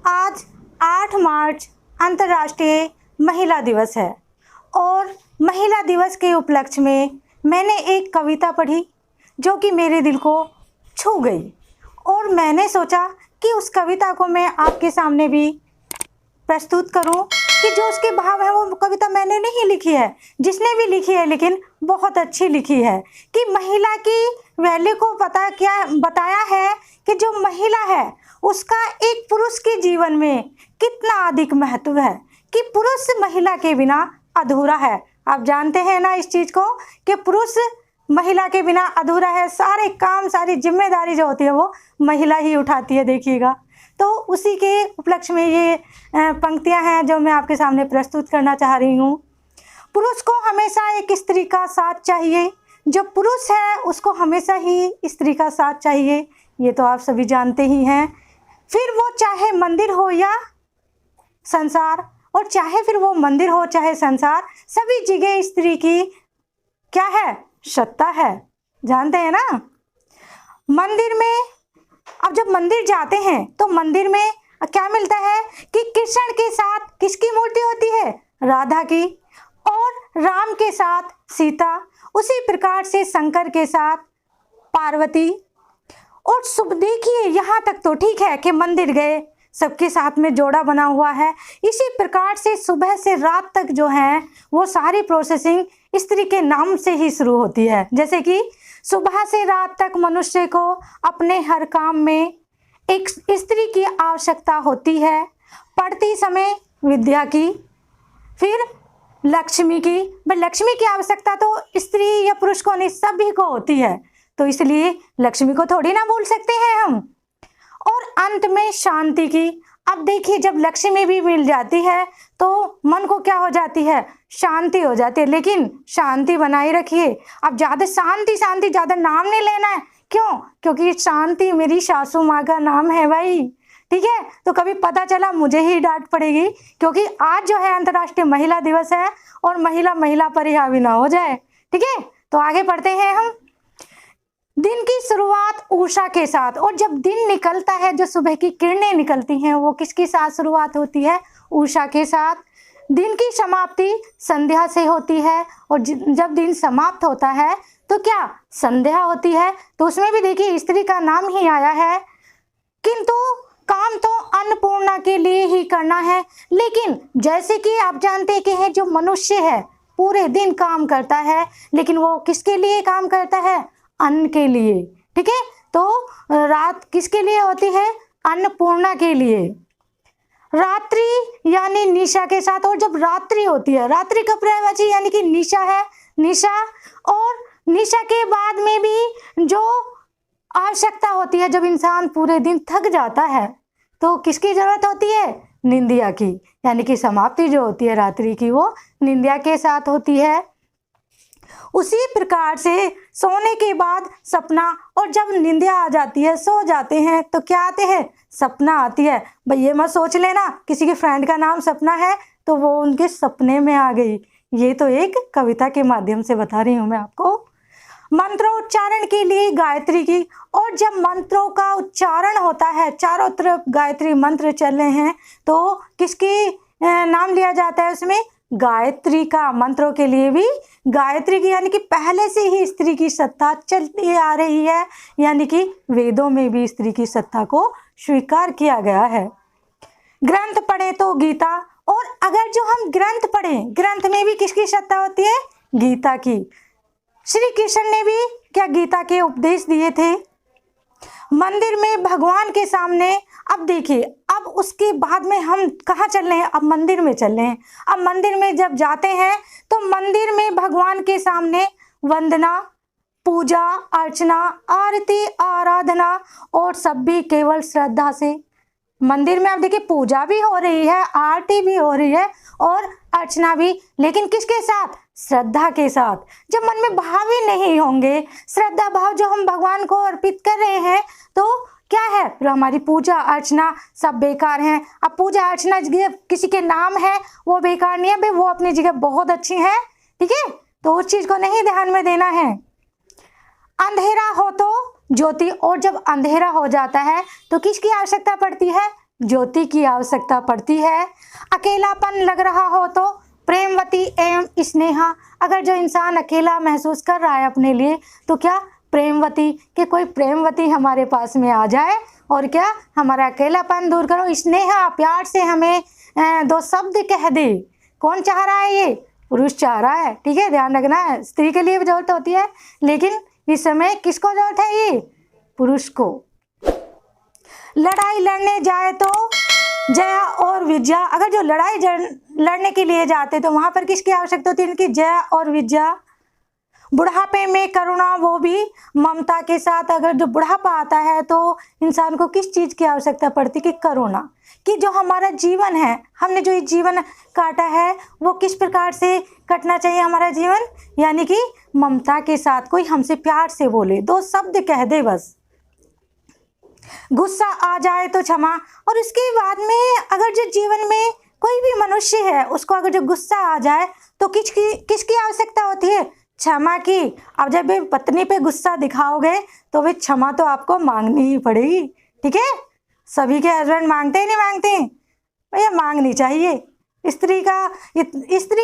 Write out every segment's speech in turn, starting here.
आज 8 मार्च अंतर्राष्ट्रीय महिला दिवस है और महिला दिवस के उपलक्ष्य में मैंने एक कविता पढ़ी जो कि मेरे दिल को छू गई और मैंने सोचा कि उस कविता को मैं आपके सामने भी प्रस्तुत करूं कि जो उसके भाव है वो कविता मैंने नहीं लिखी है, जिसने भी लिखी है लेकिन बहुत अच्छी लिखी है कि महिला की वैल्यू को बताया है कि जो महिला है उसका एक पुरुष के जीवन में कितना अधिक महत्व है कि पुरुष महिला के बिना अधूरा है। आप जानते हैं ना इस चीज़ को कि पुरुष महिला के बिना अधूरा है, सारे काम सारी जिम्मेदारी जो होती है वो महिला ही उठाती है। देखिएगा, तो उसी के उपलक्ष्य में ये पंक्तियां हैं जो मैं आपके सामने प्रस्तुत करना चाह रही हूँ। पुरुष को हमेशा एक स्त्री का साथ चाहिए, जो पुरुष है उसको हमेशा ही स्त्री का साथ चाहिए, ये तो आप सभी जानते ही हैं। फिर वो चाहे मंदिर हो या संसार, और चाहे फिर वो मंदिर हो चाहे संसार, सभी जगह स्त्री की क्या है, सत्ता है। जानते हैं ना। मंदिर में अब जब मंदिर जाते हैं तो मंदिर में क्या मिलता है कि कृष्ण के साथ किसकी मूर्ति होती है, राधा की, और राम के साथ सीता, उसी प्रकार से शंकर के साथ पार्वती। और शुभ देखिए, यहाँ तक तो ठीक है कि मंदिर गए सबके साथ में जोड़ा बना हुआ है। इसी प्रकार से सुबह से रात तक जो है वो सारी प्रोसेसिंग स्त्री के नाम से ही शुरू होती है। जैसे कि सुबह से रात तक मनुष्य को अपने हर काम में एक स्त्री की आवश्यकता होती है। पढ़ती समय विद्या की, फिर लक्ष्मी की। लक्ष्मी की आवश्यकता तो स्त्री या पुरुष को नहीं, सभी को होती है, तो इसलिए लक्ष्मी को थोड़ी ना भूल सकते हैं हम। और अंत में शांति की। अब देखिए, जब लक्ष्मी भी मिल जाती है तो मन को क्या हो जाती है, शांति हो जाती है। लेकिन शांति बनाए रखिए। अब ज़्यादा शांति ज़्यादा नाम नहीं लेना है। क्यों? क्योंकि शांति मेरी सासू माँ का नाम है भाई, ठीक है। तो कभी पता चला मुझे ही डांट पड़ेगी, क्योंकि आज जो है अंतर्राष्ट्रीय महिला दिवस है और महिला पर ही हावी ना हो जाए, ठीक है। तो आगे बढ़ते हैं हम। दिन की शुरुआत उषा के साथ, और जब दिन निकलता है, जो सुबह की किरणें निकलती हैं, वो किसके साथ शुरुआत होती है, उषा के साथ। दिन की समाप्ति संध्या से होती है, और जब दिन समाप्त होता है तो क्या, संध्या होती है। तो उसमें भी देखिए स्त्री का नाम ही आया है। किंतु काम तो अन्नपूर्णा के लिए ही करना है। लेकिन जैसे कि आप जानते कि है, जो मनुष्य है पूरे दिन काम करता है, लेकिन वो किसके लिए काम करता है, अन्न के लिए, ठीक है। तो रात किसके लिए होती है, अन्नपूर्णा के लिए। रात्रि यानी निशा के साथ, और जब रात्रि होती है, रात्रि का पर्यायवाची यानी कि निशा है, निशा। और निशा के बाद में भी जो आवश्यकता होती है, जब इंसान पूरे दिन थक जाता है तो किसकी जरूरत होती है, निंदिया की, यानी कि समाप्ति जो होती है रात्रि की वो निंदिया के साथ होती है। उसी प्रकार से सोने के बाद सपना, और जब निंदिया आ जाती है, सो जाते हैं, तो क्या आते हैं, सपना आती है। भाई ये मत सोच लेना किसी के फ्रेंड का नाम सपना है तो वो उनके सपने में आ गई। ये तो एक कविता के माध्यम से बता रही हूँ मैं आपको। मंत्रोच्चारण के लिए गायत्री की, और जब मंत्रों का उच्चारण होता है, चारों तरफ गायत्री मंत्र चल रहे हैं, तो किसकी नाम लिया जाता है उसमें, गायत्री का। मंत्रों के लिए भी गायत्री की, यानी कि पहले से ही स्त्री की सत्ता चलती आ रही है, यानी कि वेदों में भी स्त्री की सत्ता को स्वीकार किया गया है। ग्रंथ पढ़े तो गीता, और अगर जो हम ग्रंथ पढ़ें, ग्रंथ में भी किसकी सत्ता होती है, गीता की। श्री कृष्ण ने भी क्या गीता के उपदेश दिए थे। मंदिर में भगवान के सामने, अब देखिए, अब उसके बाद में हम कहाँ चल रहे हैं, अब मंदिर में चल रहे हैं। अब मंदिर में जब जाते हैं तो मंदिर में भगवान के सामने वंदना, पूजा अर्चना, आरती आराधना, और सब भी केवल श्रद्धा से। मंदिर में अब देखिए पूजा भी हो रही है, आरती भी हो रही है और अर्चना भी, लेकिन किसके साथ, श्रद्धा के साथ। जब मन में भाव ही नहीं होंगे, श्रद्धा भाव जो हम भगवान को अर्पित कर रहे हैं, तो क्या है, फिर हमारी पूजा अर्चना सब बेकार हैं। अब पूजा अर्चना किसी के नाम है वो बेकार नहीं है भाई, वो अपनी जगह बहुत अच्छी है, ठीक है। तो उस चीज को नहीं ध्यान में देना है। अंधेरा हो तो ज्योति, और जब अंधेरा हो जाता है तो किसकी आवश्यकता पड़ती है, ज्योति की आवश्यकता पड़ती है। अकेलापन लग रहा हो तो प्रेमवती एवं स्नेहा, अगर जो इंसान अकेला महसूस कर रहा है अपने लिए तो क्या प्रेमवती, कि कोई प्रेमवती हमारे पास में आ जाए और क्या हमारा अकेलापन दूर करो। स्नेहा, प्यार से हमें दो शब्द कह दे। कौन चाह रहा है? ये पुरुष चाह रहा है, ठीक है, ध्यान रखना है। स्त्री के लिए भी जरूरत होती है, लेकिन इस समय किसको जरूरत है? ये पुरुष को। लड़ाई लड़ने जाए तो जया और विजया, अगर जो लड़ाई लड़ने के लिए जाते तो वहां पर किसकी आवश्यकता होती है? इनकी जया और विजया। बुढ़ापे में करुणा, वो भी ममता के साथ। अगर जो बुढ़ापा आता है तो इंसान को किस चीज़ की आवश्यकता पड़ती? कि करुणा, कि जो हमारा जीवन है, हमने जो ये जीवन काटा है वो किस प्रकार से कटना चाहिए हमारा जीवन, यानी कि ममता के साथ। कोई हमसे प्यार से बोले, दो शब्द कह दे बस। गुस्सा आ जाए तो क्षमा, और उसके बाद में अगर जो जीवन में कोई भी मनुष्य है उसको अगर जो गुस्सा आ जाए तो किसकी आवश्यकता होती है? क्षमा की। अब जब भी पत्नी पे गुस्सा दिखाओगे तो वे क्षमा तो आपको मांगनी ही पड़ेगी, ठीक है। सभी के हस्बैंड मांगते ही नहीं मांगते, भैया मांगनी चाहिए। स्त्री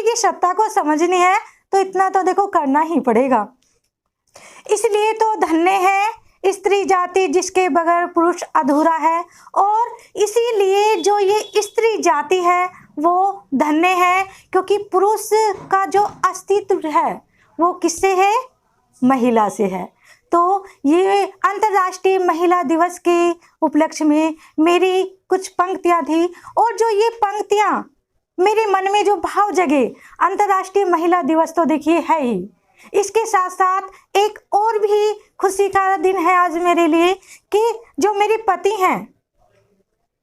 की सत्ता को समझनी है तो इतना तो देखो करना ही पड़ेगा। इसलिए तो धन्य है स्त्री जाति जिसके बगैर पुरुष अधूरा है, और इसीलिए जो ये स्त्री जाति है वो धन्य है, क्योंकि पुरुष का जो अस्तित्व है वो किससे है? महिला से है। तो ये अंतर्राष्ट्रीय महिला दिवस के उपलक्ष्य में मेरी कुछ पंक्तियां थी, और जो ये पंक्तियां मेरे मन में जो भाव जगे, अंतर्राष्ट्रीय महिला दिवस तो देखिए है ही, इसके साथ साथ एक और भी खुशी का दिन है आज मेरे लिए, कि जो मेरे पति हैं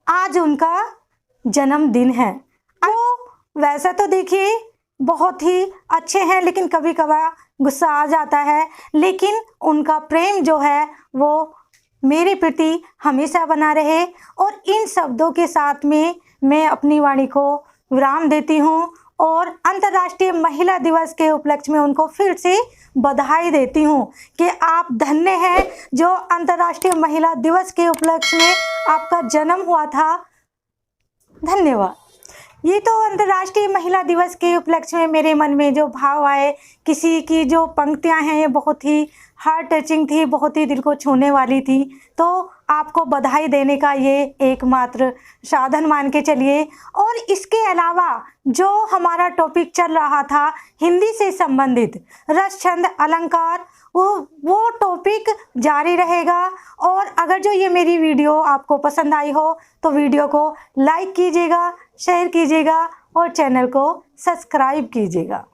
आज उनका जन्मदिन है। वो वैसा तो देखिए बहुत ही अच्छे हैं, लेकिन कभी कभार गुस्सा आ जाता है, लेकिन उनका प्रेम जो है वो मेरे प्रति हमेशा बना रहे। और इन शब्दों के साथ में मैं अपनी वाणी को विराम देती हूँ, और अंतर्राष्ट्रीय महिला दिवस के उपलक्ष्य में उनको फिर से बधाई देती हूँ कि आप धन्य हैं जो अंतर्राष्ट्रीय महिला दिवस के उपलक्ष्य में आपका जन्म हुआ था। धन्यवाद। ये तो अंतर्राष्ट्रीय महिला दिवस के उपलक्ष्य में मेरे मन में जो भाव आए, किसी की जो पंक्तियां हैं ये बहुत ही हार्ट टचिंग थी, बहुत ही दिल को छूने वाली थी, तो आपको बधाई देने का ये एकमात्र साधन मान के चलिए। और इसके अलावा जो हमारा टॉपिक चल रहा था हिंदी से संबंधित रस छंद अलंकार, वो टॉपिक जारी रहेगा। और अगर जो ये मेरी वीडियो आपको पसंद आई हो तो वीडियो को लाइक कीजिएगा, शेयर कीजिएगा और चैनल को सब्सक्राइब कीजिएगा।